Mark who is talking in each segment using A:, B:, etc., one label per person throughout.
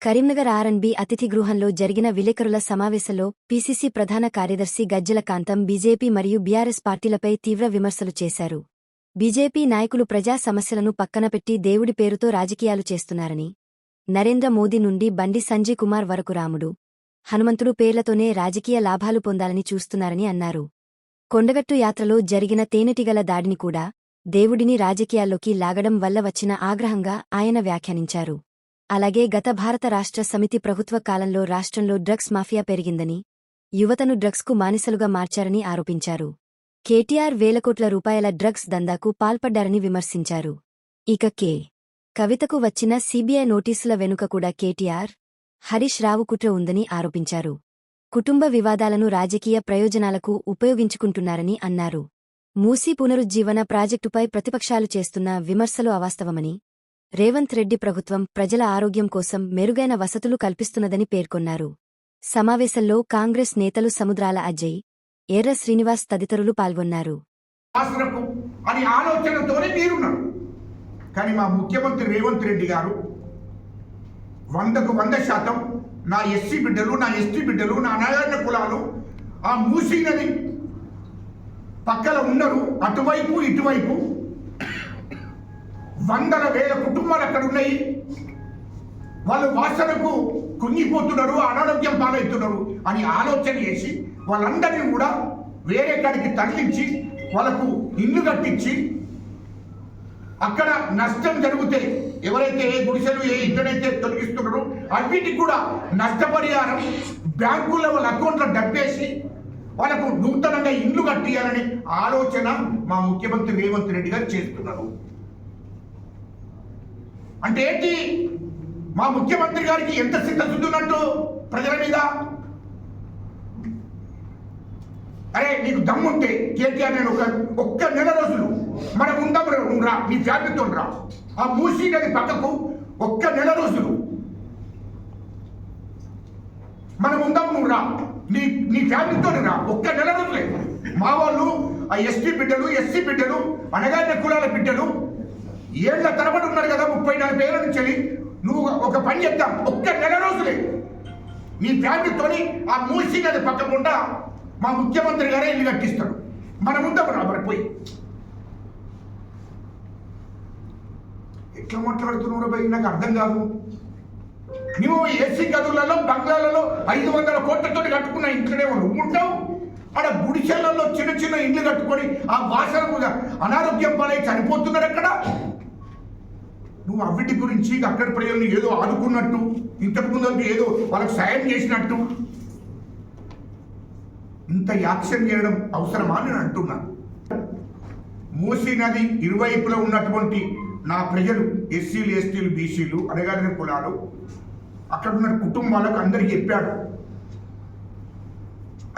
A: Karimnagar R&B అతిథి గృహంలో జరిగిన విలేకరుల సమావేశంలో పీసీసీ ప్రధాన కార్యదర్శి గజ్జెల కాంతం బీజేపీ మరియు బీఆర్ఎస్ పార్టీలపై తీవ్ర విమర్శలు చేశారు. బీజేపీ నాయకులు ప్రజా సమస్యలను పక్కనపెట్టి దేవుడి పేరుతో రాజకీయాలు చేస్తున్నారని, నరేంద్ర మోదీ నుండి బండి సంజయ్ కుమార్ వరకు రాముడు, హనుమంతుడు పేర్లతోనే రాజకీయ లాభాలు పొందాలని చూస్తున్నారని అన్నారు. కొండగట్టు యాత్రలో జరిగిన తేనెటీగల దాడిని కూడా దేవుడిని రాజకీయాల్లోకి లాగడం వల్ల వచ్చిన ఆగ్రహంగా ఆయన వ్యాఖ్యానించారు. అలాగే గత భారత రాష్ట్ర సమితి ప్రభుత్వ కాలంలో రాష్ట్రంలో డ్రగ్స్ మాఫియా పెరిగిందని, యువతను డ్రగ్స్కు మానిసలుగా మార్చారని ఆరోపించారు. కేటీఆర్ వేల కోట్ల రూపాయల డ్రగ్స్ దందాకు పాల్పడ్డారని విమర్శించారు. ఇక కవితకు వచ్చిన సీబీఐ నోటీసుల వెనుక కూడా కేటీఆర్, హరీష్ రావు కుట్ర ఉందని ఆరోపించారు. కుటుంబ వివాదాలను రాజకీయ ప్రయోజనాలకు ఉపయోగించుకుంటున్నారని అన్నారు. మూసీ పునరుజ్జీవన ప్రాజెక్టుపై ప్రతిపక్షాలు చేస్తున్న విమర్శలు అవాస్తవమని, రేవంత్ రెడ్డి ప్రభుత్వం ప్రజల ఆరోగ్యం కోసం మెరుగైన వసతులు కల్పిస్తున్నదని పేర్కొన్నారు. సమావేశంలో కాంగ్రెస్ నేతలు సముద్రాల అజయ్, ఎర్ర శ్రీనివాస్ తదితరులు పాల్గొన్నారు.
B: అని ఆలోచనతోనే మీరున్నారు. కానీ మా ముఖ్యమంత్రి రేవంత్ రెడ్డి గారు 100% నా ఎస్సీ బిడ్డలు, నా ఎస్టీ బిడ్డలు, నా నారాయణ కులాలు ఆ మూసీ నది పక్కన ఉన్నారు. అటువైపు ఇటువైపు వందల వేల కుటుంబాలు అక్కడ ఉన్నాయి. వాళ్ళు వాసనకు కుంగిపోతున్నారు, అనారోగ్యం పాలవుతున్నారు అని ఆలోచన చేసి వాళ్ళందరినీ కూడా వేరే కాడికి తరలించి వాళ్ళకు ఇల్లు కట్టించి అక్కడ నష్టం జరిగితే ఎవరైతే ఏ గుడిసెలు ఏ ఇంటనైతే తొలగిస్తున్నారో అన్నిటికి కూడా నష్టపరిహారం బ్యాంకుల్లో వాళ్ళ అకౌంట్లో డబ్బేసి వాళ్ళకు నూతనంగా ఇల్లు కట్టియాలనే ఆలోచన మా ముఖ్యమంత్రి రేవంత్ రెడ్డి గారు చేస్తున్నారు. అంటే ఏంటి? మా ముఖ్యమంత్రి గారికి ఎంత సిద్ధశుద్ధి ఉన్నట్టు ప్రజల మీద? అరే నీకు దమ్ముంటే కేటీఆర్, నేను ఒక్క నెల రోజులు మనం ఉందాం రా, నీ ఫ్యామిలీతో రా, ఆ మూసీ నది పక్కకు ఒక్క నెల రోజులు మనం ఉందాం, నువ్వు రా, నీ ఫ్యామిలీతో రా, ఒక్క నెల రోజులే. మా వాళ్ళు ఆ ఎస్టీ బిడ్డలు, ఎస్సీ బిడ్డలు, అనగారిన కులాల బిడ్డలు ఏళ్ల తరబడి ఉన్నారు కదా, 30-40 ఏళ్ళ నుంచి. నువ్వు ఒక పని చెప్తాం, ఒక్క నెల రోజులే నీ ఫ్యామిలీతోని ఆ మూసీ నది పక్కకుండా మా ముఖ్యమంత్రి గారే ఇల్లు కట్టిస్తాడు. మనం ఉందాం రా మరి పోయి. ఎట్లా మాట్లాడుతున్నావు భయ్? నాకు అర్థం కాదు. నువ్వు ఏసీ గదులలో, బంగ్లాలలో 500 కోట్లతో కట్టుకున్న ఇంట్లోనే నువ్వు ఉంటావు. ఆడ గుడిసెలలో చిన్న చిన్న ఇండ్లు కట్టుకొని ఆ వాసన అనారోగ్యం పాలై చనిపోతున్నారు అక్కడ. నువ్వు అవిటి గురించి అక్కడ ప్రజలను ఏదో ఆదుకున్నట్టు, ఇంతకుముందు ఏదో వాళ్ళకి సాయం చేసినట్టు ఇంత యాక్షన్ చేయడం అవసరమా నేను అంటున్నాను. మూసీ నది ఇరువైపులో ఉన్నటువంటి నా ప్రజలు, ఎస్సీలు, ఎస్టీలు, బీసీలు, అణగారిన కులాలు, అక్కడ ఉన్న కుటుంబాలకు అందరికీ చెప్పాడు,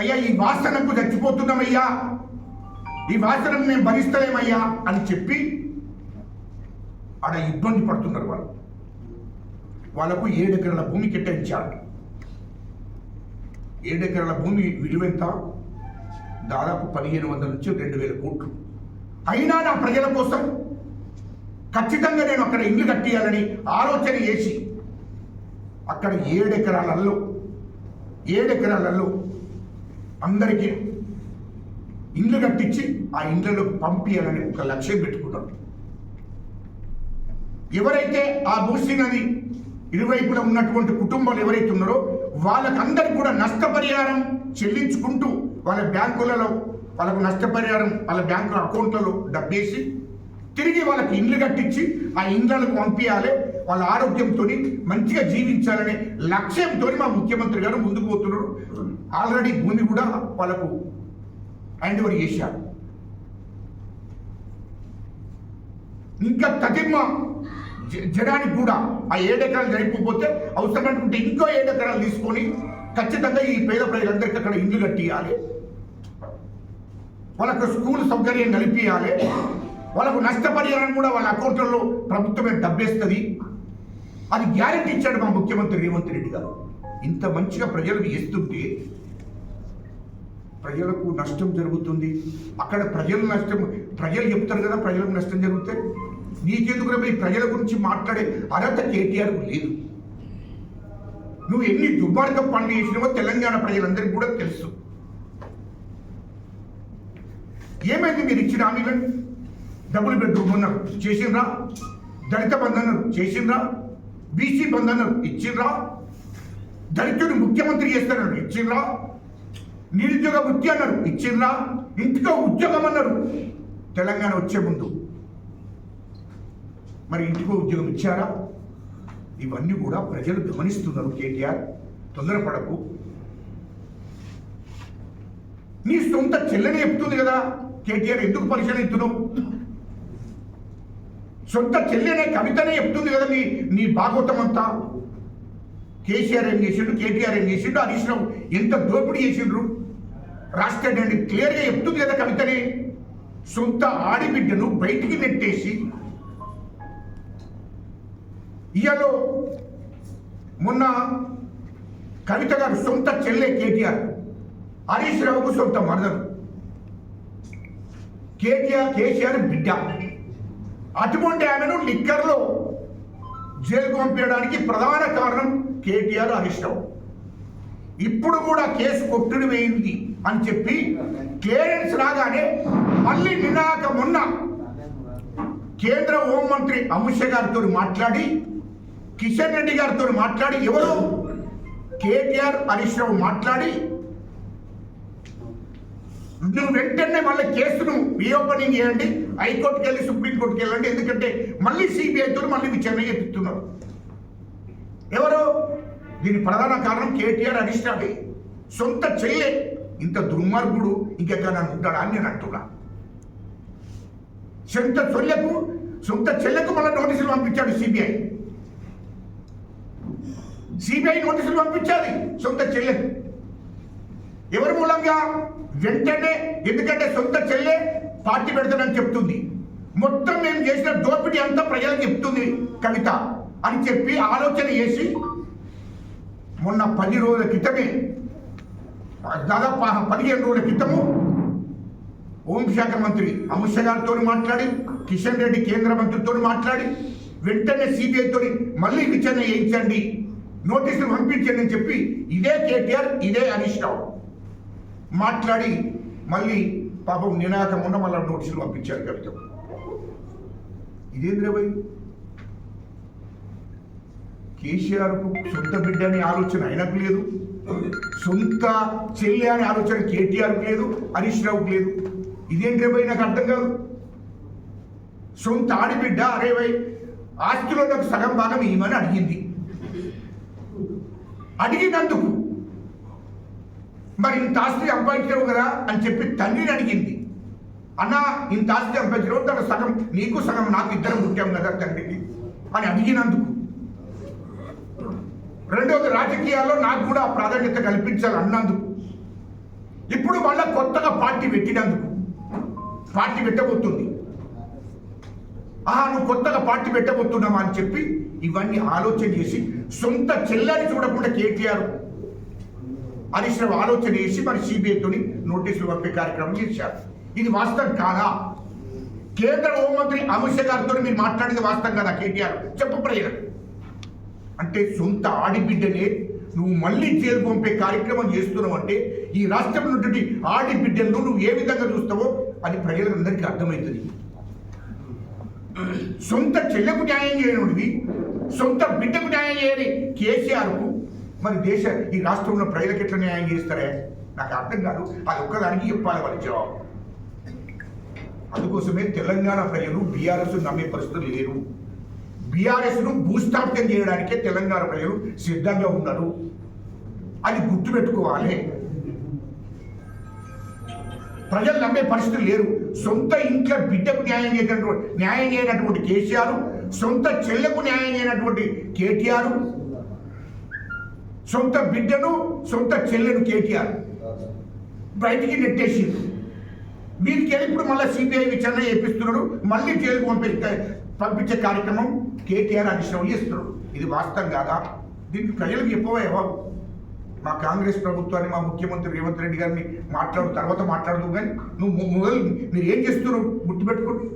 B: అయ్యా ఈ వాసనకు చచ్చిపోతున్నామయ్యా, ఈ వాసనకు మేము భరిస్తలేమయ్యా అని చెప్పి ఆడ ఇబ్బంది పడుతున్నారు. వాళ్ళకు 7 ఎకరాల భూమి కేటాయించాడు. 7 ఎకరాల భూమి విలువెంత? దాదాపు 1500 నుంచి 2000 కోట్లు. అయినా నా ప్రజల కోసం ఖచ్చితంగా నేను అక్కడ ఇల్లు కట్టియాలని ఆలోచన చేసి అక్కడ 7 ఎకరాలలో అందరికీ ఇల్లు కట్టించి ఆ ఇళ్లలోకి పంపించాలని ఒక లక్ష్యం పెట్టుకున్నాడు. ఎవరైతే ఆ మూసీ నది ఇరువైపులా ఉన్నటువంటి కుటుంబాలు ఎవరైతే ఉన్నారో వాళ్ళకందరికీ కూడా నష్టపరిహారం చెల్లించుకుంటూ వాళ్ళ బ్యాంకులలో వాళ్ళకు నష్టపరిహారం వాళ్ళ బ్యాంకు అకౌంట్లలో డబ్బేసి తిరిగి వాళ్ళకి ఇండ్లు కట్టించి ఆ ఇండ్లకు పంపించాలి, వాళ్ళ ఆరోగ్యంతో మంచిగా జీవించాలనే లక్ష్యంతో మా ముఖ్యమంత్రి గారు ముందుకు పోతున్నారు. ఆల్రెడీ భూమి కూడా వాళ్ళకు హ్యాండ్ ఓవర్ చేశారు. ఇంకా తదిమ్మ జనానికి కూడా ఆ 7 ఎకరాలు జరిగిపోతే అవసరమైనటువంటి ఇంకో 7 ఎకరాలు తీసుకొని ఖచ్చితంగా ఈ పేద ప్రజలందరికీ అక్కడ ఇండ్లు కట్టియాలి, వాళ్ళకు స్కూల్ సౌకర్యం కల్పించాలి, వాళ్ళకు నష్టపరిహారం కూడా వాళ్ళ అకౌంట్లలో ప్రభుత్వమే డబ్బేస్తుంది. అది గ్యారెంటీ ఇచ్చాడు మా ముఖ్యమంత్రి రేవంత్ రెడ్డి గారు. ఇంత మంచిగా ప్రజలకు ఇస్తుంటే ప్రజలకు నష్టం జరుగుతుంది. అక్కడ ప్రజలు చెప్తారు కదా ప్రజలకు నష్టం జరుగుతాయి. నీకెందుకు ప్రజల గురించి మాట్లాడే అర్హత కేటీఆర్కు లేదు. నువ్వు ఎన్ని దుర్మార్గ పనులు చేసినావో తెలంగాణ ప్రజలందరికీ కూడా తెలుసు. ఏమైంది మీరు ఇచ్చిన హామీలను? డబుల్ బెడ్రూమ్ అన్నారు, చేసిండ్రా? దళిత బంధు అన్నారు, చేసిండ్రా? బీసీ బంధు అన్నారు, ఇచ్చిండ్రా? దళితుడు ముఖ్యమంత్రి చేస్తారన్నారు, ఇచ్చిండ్రా? నిరుద్యోగ వృత్తి అన్నారు, ఇచ్చిండ్రా? ఇంటికో ఉద్యోగం అన్నారు తెలంగాణ వచ్చే ముందు. మరి ఇంటికో ఉద్యోగం ఇచ్చారా? ఇవన్నీ కూడా ప్రజలు గమనిస్తున్నారు. కేటీఆర్ తొందరపడకు. నీ సొంత చెల్లెని చెప్తుంది కదా కేటీఆర్, ఎందుకు పరిశీలన ఇస్తున్నావు? సొంత చెల్లెనే కవితనే చెప్తుంది కదా నీ భాగవతం అంతా. కేసీఆర్ ఏం చేసిండు, కేటీఆర్ ఏం చేసిండు, హరీష్ రావు ఎంత దోపిడీ చేసిండ్రు రాష్ట్రాన్ని క్లియర్గా చెప్తుంది కదా కవితనే. సొంత ఆడిబిడ్డను బయటికి నెట్టేసి ఇయాలో మొన్న కవిత గారు సొంత చెల్లె కేటీఆర్, హరీష్ రావుకు సొంత మరదలు, కేసీఆర్ బిడ్డ. అటువంటి ఆమెను లిక్కర్లో జైలుకు పంపించడానికి ప్రధాన కారణం కేటీఆర్, హరీష్ రావు. ఇప్పుడు కూడా కేసు కొట్టుడు వేయింది అని చెప్పి క్లియరెన్స్ రాగానే మళ్ళీ నినాక మొన్న కేంద్ర హోంమంత్రి అమిత్ షా గారితో మాట్లాడి, కిషన్ రెడ్డి గారితో మాట్లాడి, ఎవరు కేటీఆర్, హరీష్ రావు మాట్లాడి నువ్వు వెంటనే మళ్ళీ కేసును రీఓపెనింగ్ చేయండి, హైకోర్టుకి వెళ్ళి సుప్రీంకోర్టుకి వెళ్ళండి, ఎందుకంటే మళ్ళీ సిబిఐతో మళ్ళీ విచారణ చేపిస్తున్నారు. ఎవరు దీని ప్రధాన కారణం కేటీఆర్, హరీష్ రావు. సొంత చెల్లె. ఇంత దుర్మార్గుడు ఇంకెక్కడ ఉంటాడా అని నేను అంటున్నా. సొంత చెల్లెకు మళ్ళీ నోటీసులు పంపించాడు సిబిఐ. సిబిఐ నోటీసులు పంపించాలి సొంత చెల్లెకు. ఎవరి మూలంగా? వెంటనే. ఎందుకంటే సొంత చెల్లె పార్టీ పెడతానని చెప్తుంది, మొత్తం మేము చేసిన దోపిడీ అంతా ప్రజలకు చెప్తుంది కవిత అని చెప్పి ఆలోచన చేసి మొన్న 10 రోజుల క్రితమే, దాదాపు 15 రోజుల క్రితము హోంశాఖ మంత్రి అమిత్ షా గారితో మాట్లాడి, కిషన్ రెడ్డి కేంద్ర మంత్రితో మాట్లాడి, వెంటనే సిబిఐతో మళ్ళీ విచారణ చేయించండి, నోటీసులు పంపించండి అని చెప్పి ఇదే కేటీఆర్, ఇదే హరీష్ రావు మాట్లాడి మళ్ళీ పాపం నినాక మొన్న మళ్ళీ నోటీసులు పంపించారు కవిత. ఇదేంద్ర భయ్? కేసీఆర్కు సొంత బిడ్డ అనే ఆలోచన ఆయనకు లేదు, సొంత చెల్లి అనే ఆలోచన కేటీఆర్కు లేదు, హరీష్ రావుకు లేదు. ఇదేంటి భయ్? నాకు అర్థం కాదు. సొంత ఆడిబిడ్డ అరే భయ్ ఆస్తిలో నాకు సగం భాగం ఇవ్వమని అడిగింది. అడిగినందుకు మరి ఇంత ఆస్తి సంపాదించావు కదా అని చెప్పి తండ్రిని అడిగింది. అన్న ఇంత ఆస్తి సంపాదించడం తన సగం నీకు సగం నాకు, ఇద్దరం పుట్టాం కదా తండ్రికి అని అడిగినందుకు. రెండవది రాజకీయాల్లో నాకు కూడా ప్రాధాన్యత కల్పించాలి అన్నందుకు. ఇప్పుడు మళ్ళా కొత్తగా పార్టీ పెట్టినందుకు, పార్టీ పెట్టబోతుంది, నువ్వు కొత్తగా పార్టీ పెట్టబోతున్నావా అని చెప్పి ఇవన్నీ ఆలోచన చేసి సొంత చెల్లని చూడకుండా కేటీఆర్, హరీష్ రావు ఆలోచన చేసి మరి సిబిఐతో నోటీసులు పంపే కార్యక్రమం చేశారు. ఇది వాస్తవం కాదా? కేంద్ర హోంమంత్రి అమిత్ షా గారితో మీరు మాట్లాడింది వాస్తవం కదా కేటీఆర్? చెప్పు ప్రజలకు. అంటే సొంత ఆడిబిడ్డనే నువ్వు మళ్ళీ జైలు పంపే కార్యక్రమం చేస్తున్నావు అంటే ఈ రాష్ట్రంలో ఉన్నటువంటి ఆడిబిడ్డలను నువ్వు ఏ విధంగా చూస్తావో అది ప్రజలందరికీ అర్థమవుతుంది. సొంత చెల్లెకు న్యాయం చేయనుడివి, సొంత బిడ్డకు న్యాయం చేయని కేసీఆర్కు మరి ఈ రాష్ట్రంలో ప్రజలకు ఎట్లా న్యాయం చేస్తారే నాకు అర్థం కాదు. అది ఒక్కదానికి చెప్పాలి వాళ్ళ జవాబు. అందుకోసమే తెలంగాణ ప్రజలు బీఆర్ఎస్ నమ్మే పరిస్థితులు లేరు. బీఆర్ఎస్ను భూస్థాపితం చేయడానికే తెలంగాణ ప్రజలు సిద్ధంగా ఉన్నారు. అది గుర్తుపెట్టుకోవాలి. ప్రజలు నమ్మే పరిస్థితులు లేరు. సొంత ఇంట్లో బిడ్డకు న్యాయం చేయనటువంటి కేసీఆర్, సొంత చెల్లెకు న్యాయం చేయనటువంటి కేటీఆర్, సొంత బిడ్డను సొంత చెల్లెను కేటీఆర్ బయటికి నెట్టేసింది. వీరికి ఇప్పుడు మళ్ళీ సిబిఐ విచారణ చేపిస్తున్నాడు, మళ్ళీ జైలుకు పంపించే కార్యక్రమం కేటీఆర్, హరీష్ రావు చేస్తున్నాడు. ఇది వాస్తవం కాదా? దీనికి ప్రజలకు చెప్పవా? మా కాంగ్రెస్ ప్రభుత్వాన్ని, మా ముఖ్యమంత్రి రేవంత్ రెడ్డి గారిని తర్వాత మాట్లాడుతూ కానీ నువ్వు మీరు ఏం చేస్తున్నావు గుర్తుపెట్టుకోండి.